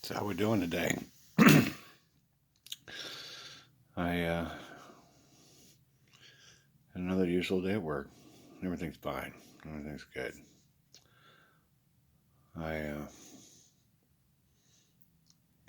So how we doing today? I had another usual day at work. Everything's fine. Everything's good. I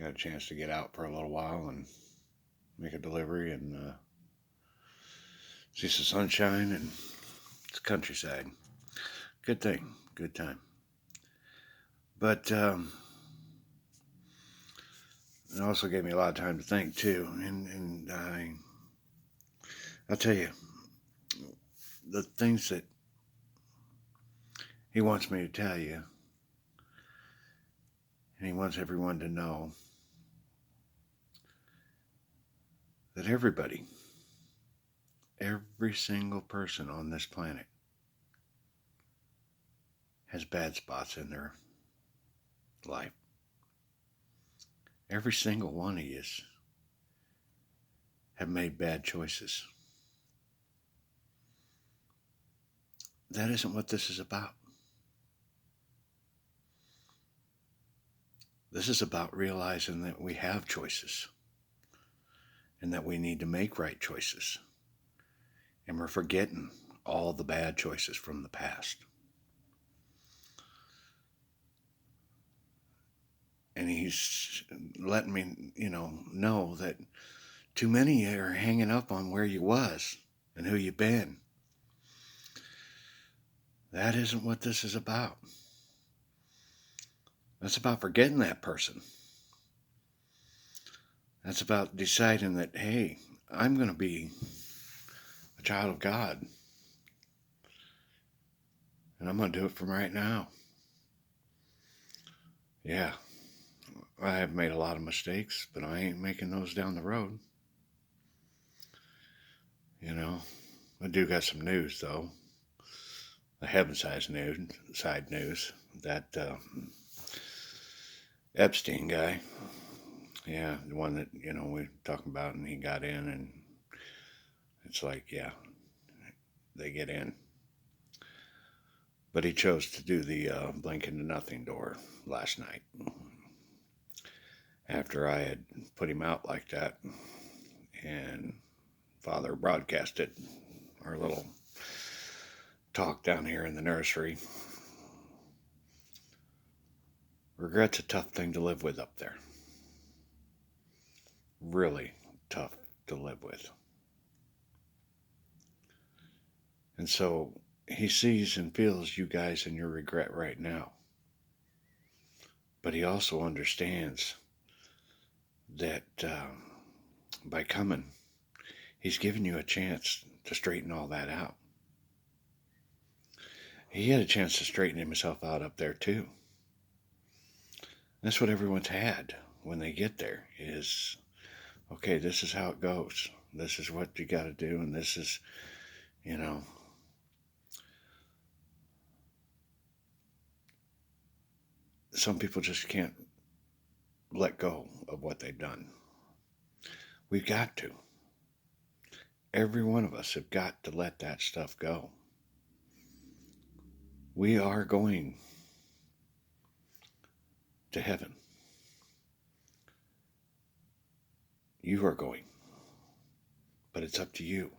got a chance to get out for a little while and make a delivery and see some sunshine and it's countryside. Good thing. Good time. But it also gave me a lot of time to think too. And I'll tell you the things that he wants me to tell you, and he wants everyone to know that every single person on this planet has bad spots in their life. Every single one of you have made bad choices. That isn't what this is about. This is about realizing that we have choices and that we need to make right choices. And we're forgetting all the bad choices from the past. And he's letting me, know that too many are hanging up on where you was and who you been. That isn't what this is about. That's about forgetting that person. That's about deciding that, hey, I'm going to be a child of God. And I'm going to do it from right now. Yeah, I have made a lot of mistakes, but I ain't making those down the road. I do got some news, though. The heaven side news. That Epstein guy. Yeah, the one that, we're talking about, and he got in, and it's like, yeah, they get in. But he chose to do the blink into nothing door last night. After I had put him out like that, and Father broadcasted our little talk down here in the nursery. Regret's a tough thing to live with up there. Really tough to live with. And so he sees and feels you guys in your regret right now. But he also understands that by coming, he's giving you a chance to straighten all that out. He had a chance to straighten himself out up there too. That's what everyone's had when they get there is, okay, this is how it goes. This is what you got to do. And this is, you know, some people just can't let go of what they've done. We've got to. Every one of us have got to let that stuff go. We are going to heaven. You are going. But it's up to you.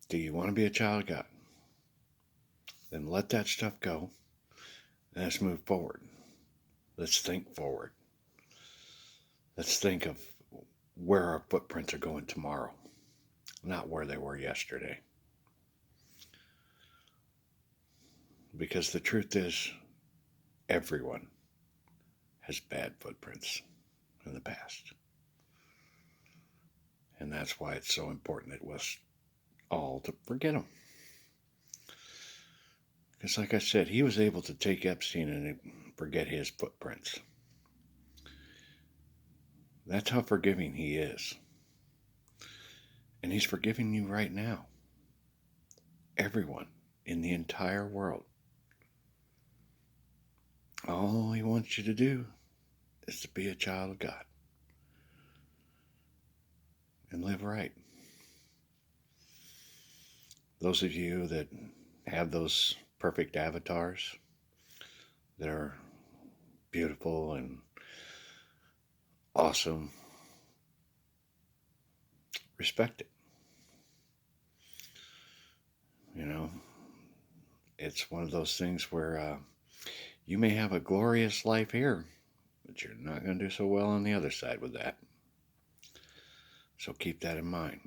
Do you want to be a child of God? Then let that stuff go. And let's move forward. Let's think forward. Let's think of where our footprints are going tomorrow, not where they were yesterday. Because the truth is, everyone has bad footprints in the past. And that's why it's so important it was all to forget them. Because, like I said, he was able to take Epstein and forget his footprints. That's how forgiving he is. And he's forgiving you right now. Everyone in the entire world. All he wants you to do is to be a child of God and live right. Those of you that have those perfect avatars that are beautiful and awesome, respect it. You know, it's one of those things where you may have a glorious life here, but you're not going to do so well on the other side with that. So keep that in mind.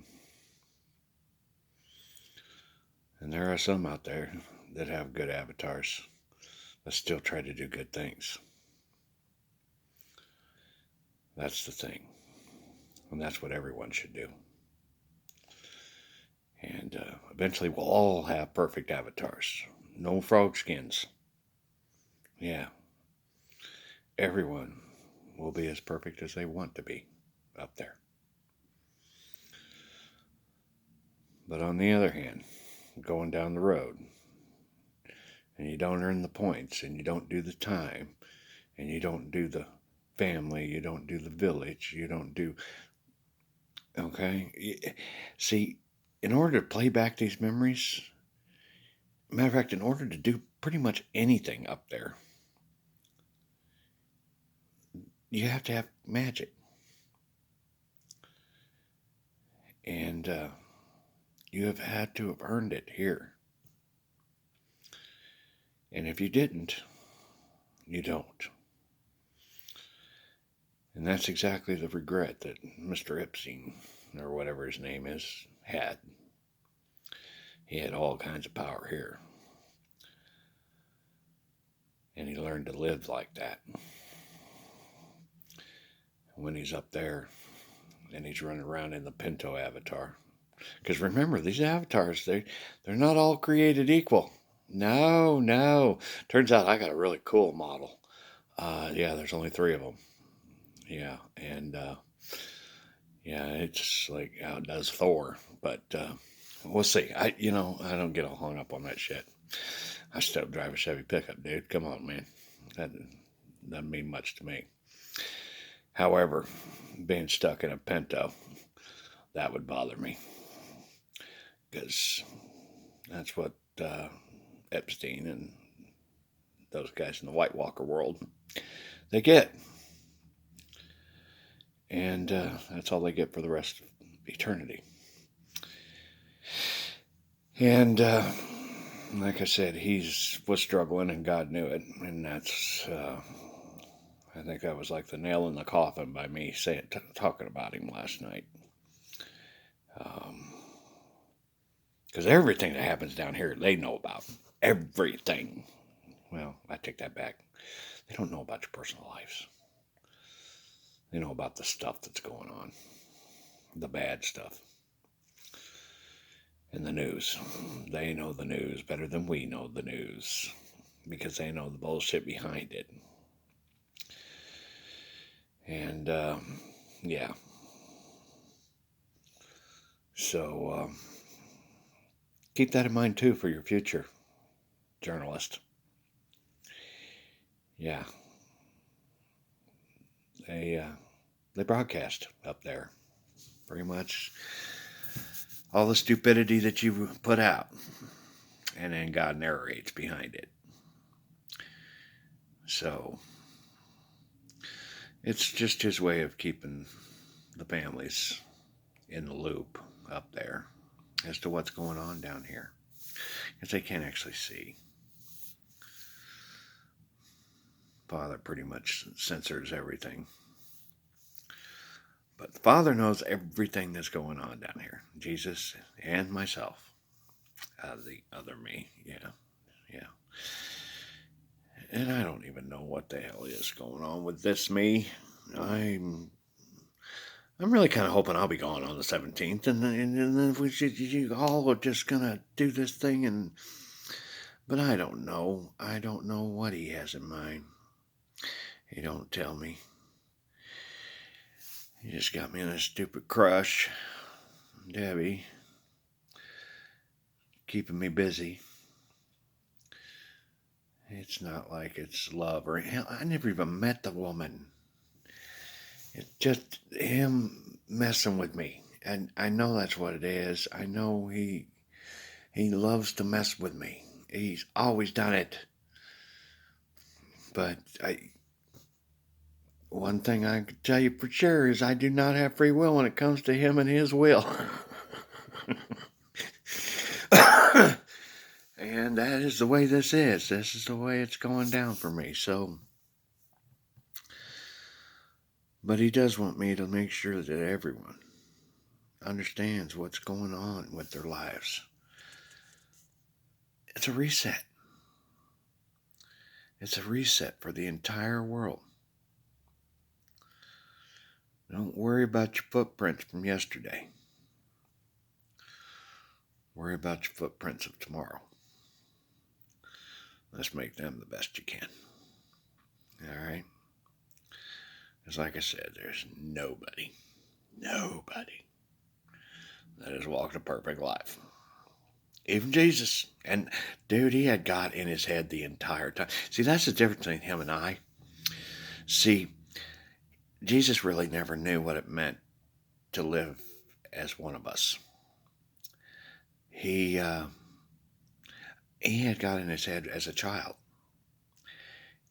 And there are some out there that have good avatars that still try to do good things. That's the thing. And that's what everyone should do. And eventually we'll all have perfect avatars. No frog skins. Yeah. Everyone will be as perfect as they want to be up there. But on the other hand, going down the road, and you don't earn the points, and you don't do the time, and you don't do the family, you don't do the village, you don't do... Okay? See, in order to play back these memories, matter of fact, in order to do pretty much anything up there, you have to have magic. And you have had to have earned it here. And if you didn't, you don't. And that's exactly the regret that Mr. Epstein, or whatever his name is, had. He had all kinds of power here. And he learned to live like that. When he's up there and he's running around in the Pinto avatar. Because remember, these avatars, they're not all created equal. No. Turns out I got a really cool model. Yeah, there's only 3 of them. Yeah, and yeah, it's like outdoes Thor, but we'll see. I don't get all hung up on that shit. I still drive a Chevy pickup, dude. Come on, man. That doesn't mean much to me. However, being stuck in a Pinto, that would bother me, because that's what Epstein and those guys in the White Walker world, they get. And that's all they get for the rest of eternity. And like I said, he was struggling, and God knew it. And that's, I think that was like the nail in the coffin by me talking about him last night. Because everything that happens down here, they know about. Everything. Well, I take that back. They don't know about your personal lives. They know about the stuff that's going on. The bad stuff. And the news. They know the news better than we know the news. Because they know the bullshit behind it. And, yeah. So, keep that in mind too for your future journalist. Yeah. They broadcast up there. Pretty much all the stupidity that you put out. And then God narrates behind it. So, it's just his way of keeping the families in the loop up there as to what's going on down here. Because they can't actually see. Father pretty much censors everything. But the Father knows everything that's going on down here. Jesus and myself. The other me. Yeah. And I don't even know what the hell is going on with this me. I'm really kind of hoping I'll be gone on the 17th. And then you all are just going to do this thing. But I don't know. I don't know what he has in mind. He don't tell me. He just got me in a stupid crush. Debbie. Keeping me busy. It's not like it's love or... Hell, I never even met the woman. It's just him messing with me. And I know that's what it is. I know he loves to mess with me. He's always done it. But one thing I can tell you for sure is I do not have free will when it comes to him and his will. And that is the way this is. This is the way it's going down for me. So, but he does want me to make sure that everyone understands what's going on with their lives. It's a reset. It's a reset for the entire world. Don't worry about your footprints from yesterday. Worry about your footprints of tomorrow. Let's make them the best you can. All right? Because like I said, there's nobody that has walked a perfect life. Even Jesus. And dude, he had God in his head the entire time. See, that's the difference between him and I. See, Jesus really never knew what it meant to live as one of us. He had God in his head as a child.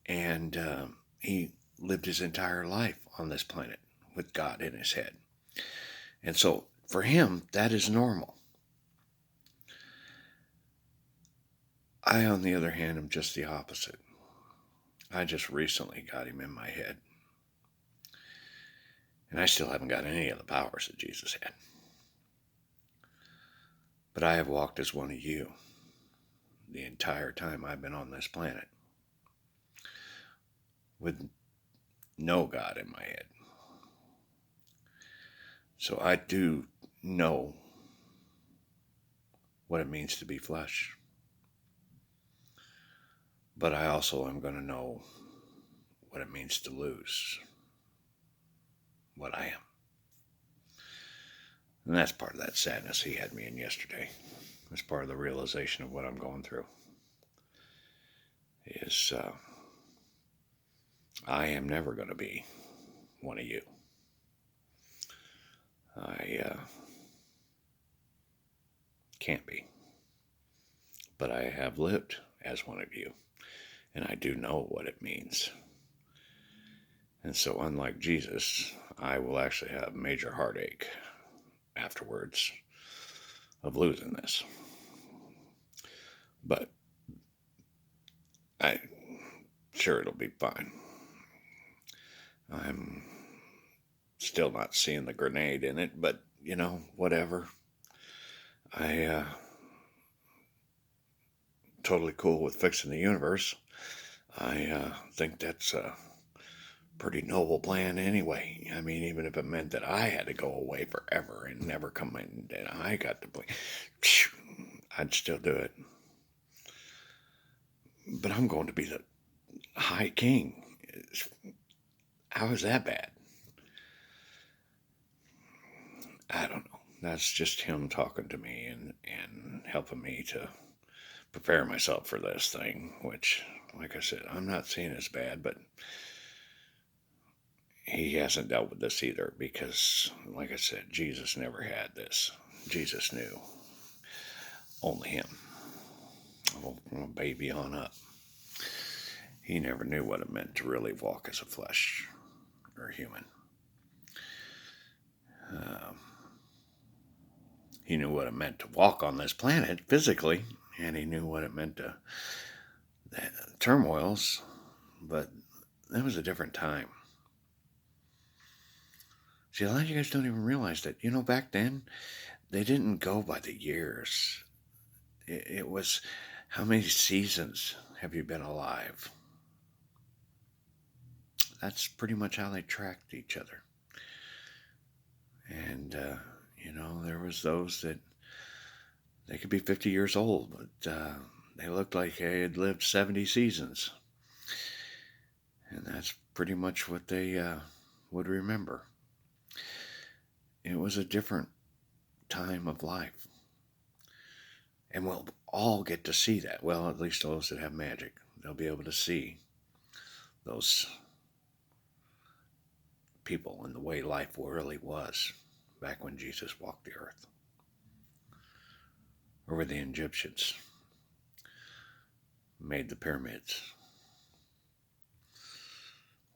And he lived his entire life on this planet with God in his head. And so for him, that is normal. I, on the other hand, am just the opposite. I just recently got him in my head. And I still haven't got any of the powers that Jesus had. But I have walked as one of you the entire time I've been on this planet, with no God in my head. So I do know what it means to be flesh. But I also am going to know what it means to lose what I am. And that's part of that sadness he had me in yesterday. That's part of the realization of what I'm going through. Is I am never going to be one of you. I can't be. But I have lived as one of you. And I do know what it means. And so unlike Jesus, I will actually have major heartache afterwards of losing this. But I'm sure it'll be fine. I'm still not seeing the grenade in it, but you know, whatever. I totally cool with fixing the universe. I think that's a pretty noble plan anyway. I mean, even if it meant that I had to go away forever and never come in and I got to play, I'd still do it. But I'm going to be the High King. How is that bad? I don't know. That's just him talking to me and helping me to prepare myself for this thing, which, like I said, I'm not seeing as bad, but he hasn't dealt with this either because, like I said, Jesus never had this. Jesus knew. Only him. From a baby on up. He never knew what it meant to really walk as a flesh or human. He knew what it meant to walk on this planet physically, and he knew what it meant to turmoils, but that was a different time. See, a lot of you guys don't even realize that, you know, back then, they didn't go by the years. It was, how many seasons have you been alive? That's pretty much how they tracked each other. And, you know, there was those that they could be 50 years old, but they looked like they had lived 70 seasons. And that's pretty much what they would remember. It was a different time of life. And we'll all get to see that. Well, at least those that have magic. They'll be able to see those people and the way life really was back when Jesus walked the earth. Or where the Egyptians made the pyramids.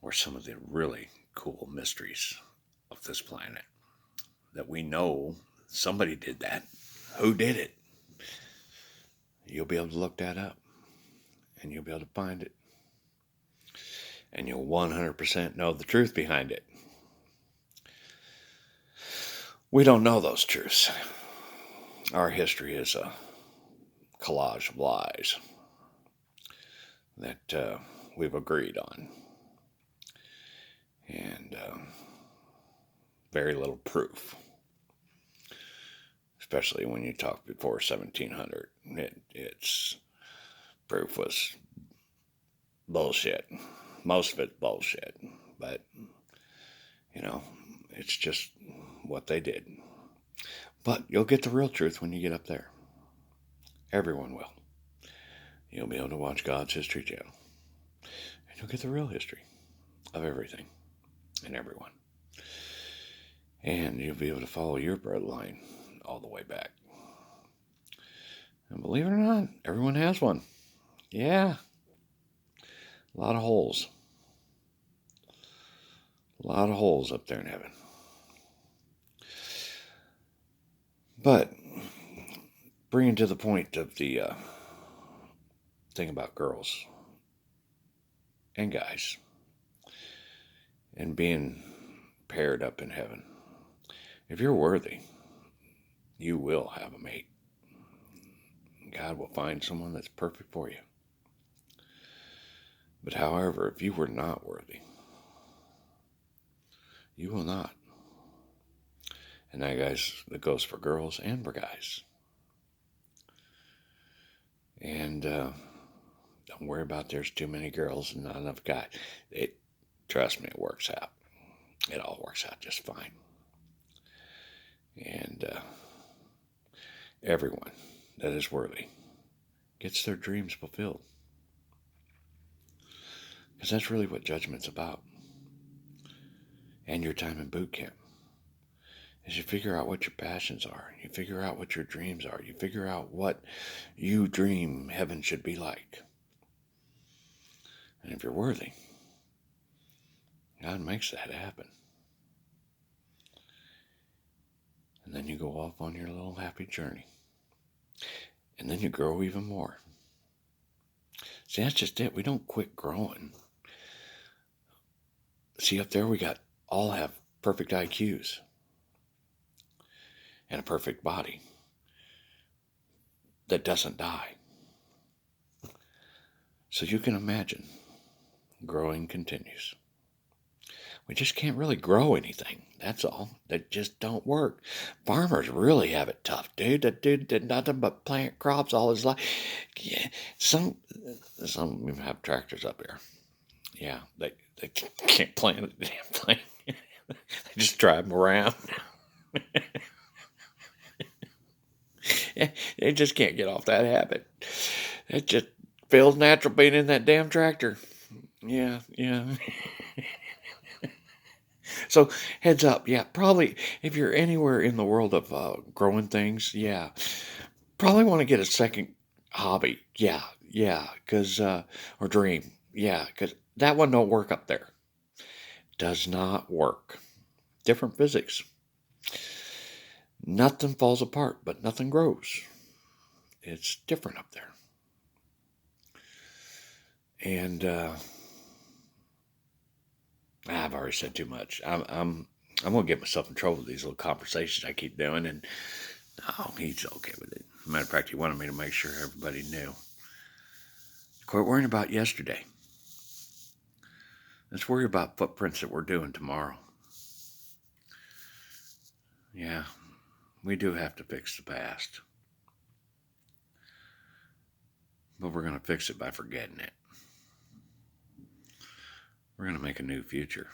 or some of the really cool mysteries of this planet that we know somebody did that. Who did it? You'll be able to look that up and you'll be able to find it. And you'll 100% know the truth behind it. We don't know those truths. Our history is a collage of lies that we've agreed on. And very little proof. Especially when you talk before 1700. It's proof was bullshit. Most of it's bullshit. But, it's just what they did. But you'll get the real truth when you get up there. Everyone will. You'll be able to watch God's History Channel. And you'll get the real history of everything and everyone. And you'll be able to follow your bloodline all the way back. And believe it or not, everyone has one. Yeah. A lot of holes. A lot of holes up there in heaven. But bringing to the point of the thing about girls and guys and being paired up in heaven. If you're worthy, you will have a mate. God will find someone that's perfect for you. But however, if you were not worthy, you will not. And that goes for girls and for guys. And don't worry about there's too many girls and not enough guys. Trust me, it works out. It all works out just fine. And everyone that is worthy gets their dreams fulfilled. Because that's really what judgment's about. And your time in boot camp. Is you figure out what your passions are. You figure out what your dreams are. You figure out what you dream heaven should be like. And if you're worthy, God makes that happen. And then you go off on your little happy journey. And then you grow even more. See, that's just it. We don't quit growing. See, up there we all have perfect IQs. And a perfect body that doesn't die. So you can imagine, growing continues. We just can't really grow anything. That's all. That just don't work. Farmers really have it tough, dude. That dude did nothing but plant crops all his life. Yeah, some even have tractors up here. Yeah, they can't plant a damn thing. They just drive them around. They just can't get off that habit. It just feels natural being in that damn tractor. Yeah. So heads up, yeah, probably if you're anywhere in the world of growing things, yeah, probably want to get a second hobby. Yeah, because or dream, yeah, because that one don't work up there. Does not work. Different physics. Nothing falls apart, but nothing grows. It's different up there. And I've already said too much. I'm gonna get myself in trouble with these little conversations I keep doing, and no, he's okay with it. Matter of fact, he wanted me to make sure everybody knew. Quit worrying about yesterday. Let's worry about footprints that we're doing tomorrow. Yeah, we do have to fix the past. But we're going to fix it by forgetting it. We're going to make a new future.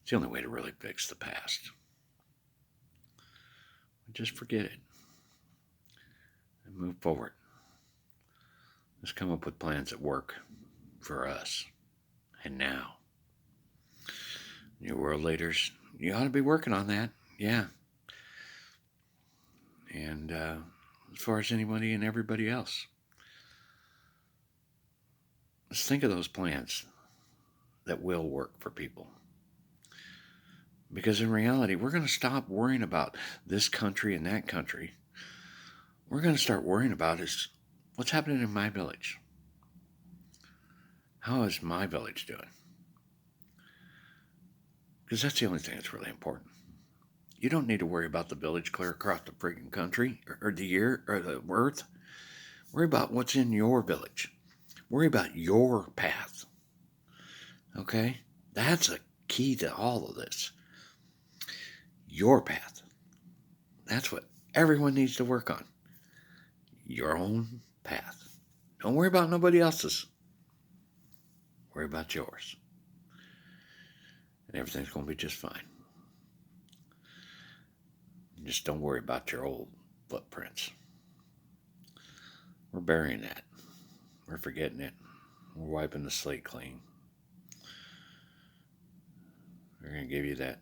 It's the only way to really fix the past. Just forget it. And move forward. Let's come up with plans that work for us. And now. You world leaders, you ought to be working on that. Yeah. And as far as anybody and everybody else, let's think of those plans that will work for people. Because in reality, we're going to stop worrying about this country and that country. We're going to start worrying about is what's happening in my village. How is my village doing? Because that's the only thing that's really important. You don't need to worry about the village clear across the friggin' country or the year or the earth. Worry about what's in your village. Worry about your path. Okay? That's a key to all of this. Your path. That's what everyone needs to work on. Your own path. Don't worry about nobody else's. Worry about yours. And everything's going to be just fine. Just don't worry about your old footprints. We're burying that. We're forgetting it. We're wiping the slate clean. We're going to give you that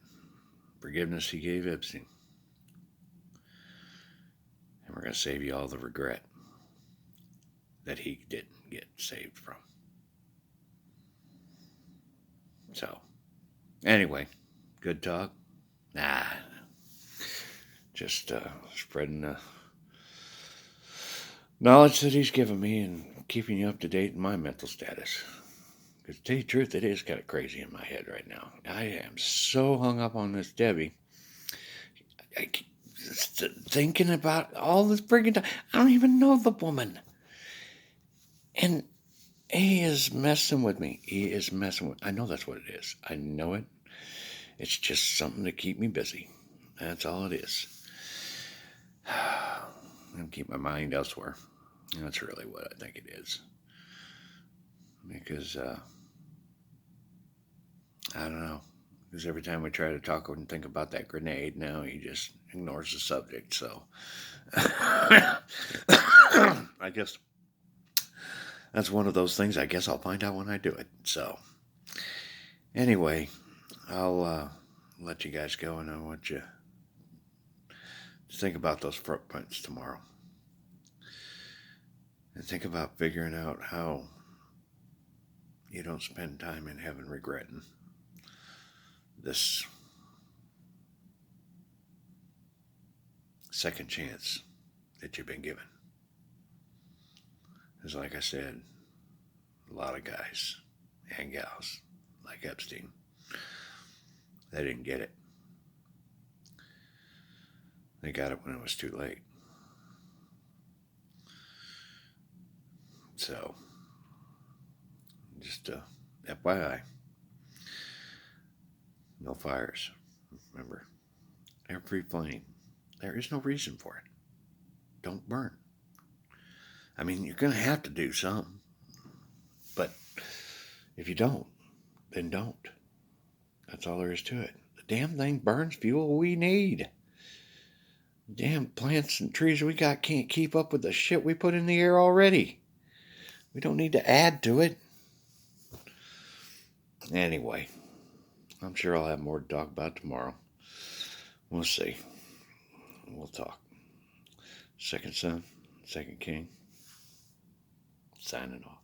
forgiveness he gave Epstein. And we're going to save you all the regret that he didn't get saved from. So, anyway, good talk. Just spreading the knowledge that he's given me and keeping you up to date in my mental status. Because to tell you the truth, it is kind of crazy in my head right now. I am so hung up on this Debbie. I keep thinking about all this friggin' time. I don't even know the woman. And he is messing with me. I know that's what it is. I know it. It's just something to keep me busy. That's all it is. And keep my mind elsewhere. And that's really what I think it is. Because, I don't know. Because every time we try to talk and think about that grenade, now he just ignores the subject. So, I guess that's one of those things. I guess I'll find out when I do it. So, anyway, I'll let you guys go, and I want you to think about those footprints tomorrow. And think about figuring out how you don't spend time in heaven regretting this second chance that you've been given. Because like I said, a lot of guys and gals like Epstein, they didn't get it. They got it when it was too late. So, just FYI, no fires. Remember, every flame, there is no reason for it. Don't burn. I mean, you're going to have to do something. But if you don't, then don't. That's all there is to it. The damn thing burns fuel we need. Damn plants and trees we got can't keep up with the shit we put in the air already. We don't need to add to it. Anyway, I'm sure I'll have more to talk about tomorrow. We'll see. We'll talk. Second Son, Second King, signing off.